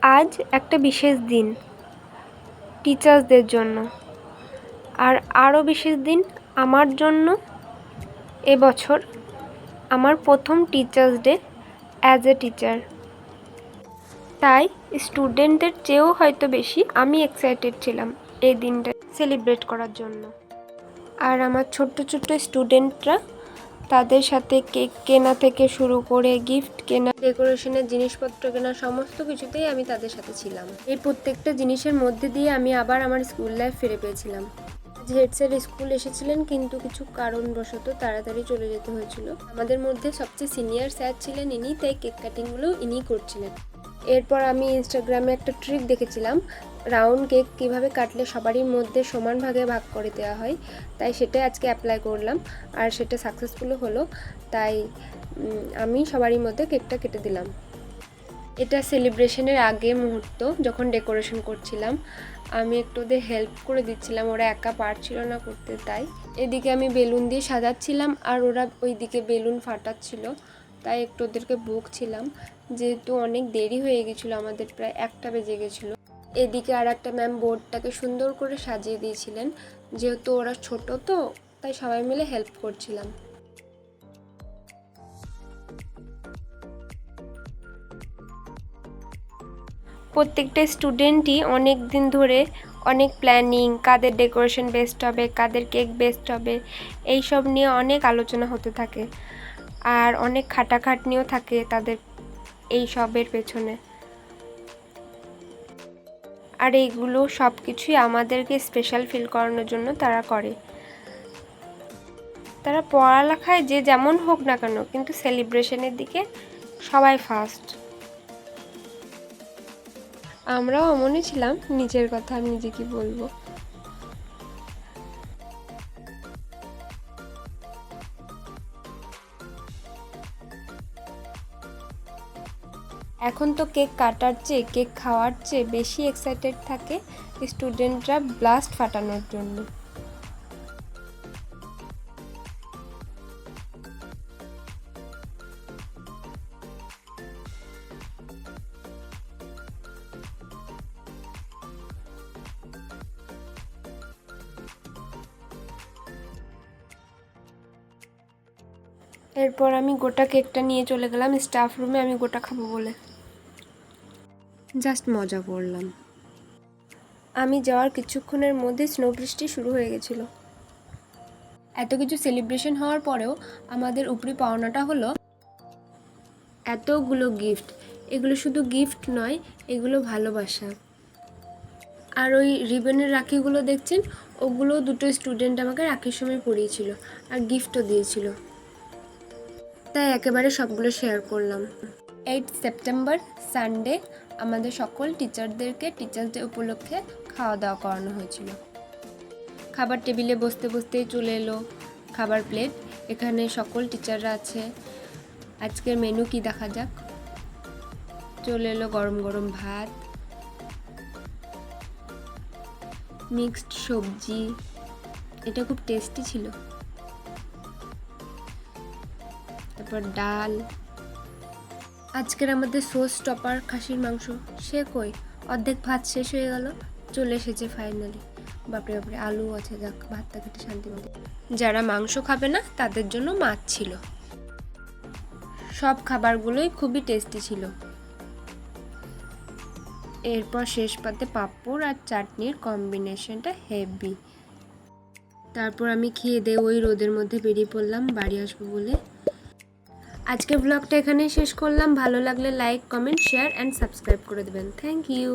আজ একটা বিশেষ দিন টিচার্সদের জন্য, আর আরও বিশেষ দিন আমার জন্য। এবছর আমার প্রথম teachers day as a teacher. তাই স্টুডেন্টদের চেয়েও হয়তো বেশি আমি এক্সাইটেড ছিলাম এই দিনটা সেলিব্রেট করার জন্য। আর আমার ছোট্ট ছোট্ট স্টুডেন্টরা, তাদের সাথে কেক কেনা থেকে শুরু করে গিফট কেনা, ডেকোরেশনের জিনিসপত্র কেনা, সমস্ত কিছুতেই আমি তাদের সাথে ছিলাম। এই প্রত্যেকটা জিনিসের মধ্যে দিয়ে আমি আবার আমার স্কুল লাইফ ফিরে পেয়েছিলাম। হেড স্যার স্কুল এসেছিলেন, কিন্তু কিছু কারণবশত তাড়াতাড়ি চলে যেতে হয়েছিল। আমাদের মধ্যে সবচেয়ে সিনিয়র স্যার ছিলেন ইনি, তাই কেক কাটিংগুলো ইনিই করছিলেন। এরপর আমি ইনস্টাগ্রামে একটা ট্রিক দেখেছিলাম, রাউন্ড কেক কীভাবে কাটলে সবারই মধ্যে সমান ভাগে ভাগ করে দেওয়া হয়, তাই সেটাই আজকে অ্যাপ্লাই করলাম, আর সেটা সাকসেসফুলও হলো। তাই আমি সবারই মধ্যে কেকটা কেটে দিলাম। এটা সেলিব্রেশনের আগে মুহূর্ত, যখন ডেকোরেশন করছিলাম আমি একটু ওদের হেল্প করে দিচ্ছিলাম, ওরা একা পারছিল না করতে। তাই এদিকে আমি বেলুন দিয়ে সাজাচ্ছিলাম আর ওরা ওইদিকে বেলুন ফাটাচ্ছিল, তাই একটু ওদেরকে বকছিলাম, যেহেতু অনেক দেরি হয়ে গেছিলো, আমাদের প্রায় 1টা বেজে গেছিলো। এদিকে আর একটা ম্যাম বোর্ডটাকে সুন্দর করে সাজিয়ে দিয়েছিলেন, যেহেতু ওরা ছোট, তো তাই সবাই মিলে হেল্প করছিলাম। প্রত্যেকটা স্টুডেন্টই অনেক দিন ধরে অনেক প্ল্যানিং, কাদের ডেকোরেশন বেস্ট হবে, কাদের কেক বেস্ট হবে, এই সব নিয়ে অনেক আলোচনা হতে থাকে, আর অনেক খাটাখাটনিও থাকে তাদের এই সবের পেছনে। আর এইগুলো সব কিছুই আমাদেরকে স্পেশাল ফিল করানোর জন্য তারা করে। তারা পড়ালেখায় যে যেমন হোক না কেন, কিন্তু সেলিব্রেশনের দিকে সবাই ফার্স্ট। আমরাও এমনই ছিলাম, নিজের কথা আমি নিজে কি বলবো। এখন তো কেক কাটার চেয়ে কেক খাওয়ার চেয়ে বেশি এক্সাইটেড থাকে স্টুডেন্টরা ব্লাস্ট ফাটানোর জন্য। এরপর আমি গোটা কেকটা নিয়ে চলে গেলাম স্টাফ রুমে, আমি গোটা খাবো বলে। জাস্ট মজা করলাম। আমি যাওয়ার কিছুক্ষণের মধ্যে স্নো বৃষ্টি শুরু হয়ে গেছিলো। এত কিছু সেলিব্রেশন হওয়ার পরেও আমাদের উপরি পাওনাটা হলো এতগুলো গিফট। এগুলো শুধু গিফট নয়, এগুলো ভালোবাসা। আর ওই রিবনের রাখিগুলো দেখছেন, ওগুলো দুটো স্টুডেন্ট আমাকে রাখির সময় পরিয়েছিল আর গিফটও দিয়েছিল, তাই একেবারে সবগুলো শেয়ার করলাম। 8 সেপ্টেম্বর সানডে আমাদের সকল টিচারদেরকে টিচার্স ডে উপলক্ষে খাওয়া দাওয়া করানো হয়েছিল। খাবার টেবিলে বসতে বসতেই চলে এলো খাবার প্লেট। এখানে সকল টিচাররা আছে। আজকের মেনু কি দেখা যাক। চলে এলো গরম গরম ভাত, মিক্সড সবজি, এটা খুব টেস্টি ছিল। তারপর ডাল। আজকের আমাদের সোস টপার খাসির মাংস, সে কই অর্ধেক ভাত শেষ হয়ে গেল, চলে এসেছে ফাইনালি। বাপরে বাপরে, আলু আছে, যাক ভাতটা খেতে শান্তি মতো। যারা মাংস খাবে না তাদের জন্য মাছ ছিল। সব খাবারগুলোই খুবই টেস্টি ছিল। এরপর শেষ পাতে পাঁপড় আর চাটনির কম্বিনেশনটা হেভি। তারপর আমি খেয়ে দিয়ে ওই রোদের মধ্যে বেরিয়ে পড়লাম বাড়ি আসবো বলে। আজকের ব্লগটা এখানেই শেষ করলাম। ভালো লাগলে like, comment, share and subscribe করে দেবেন। Thank you.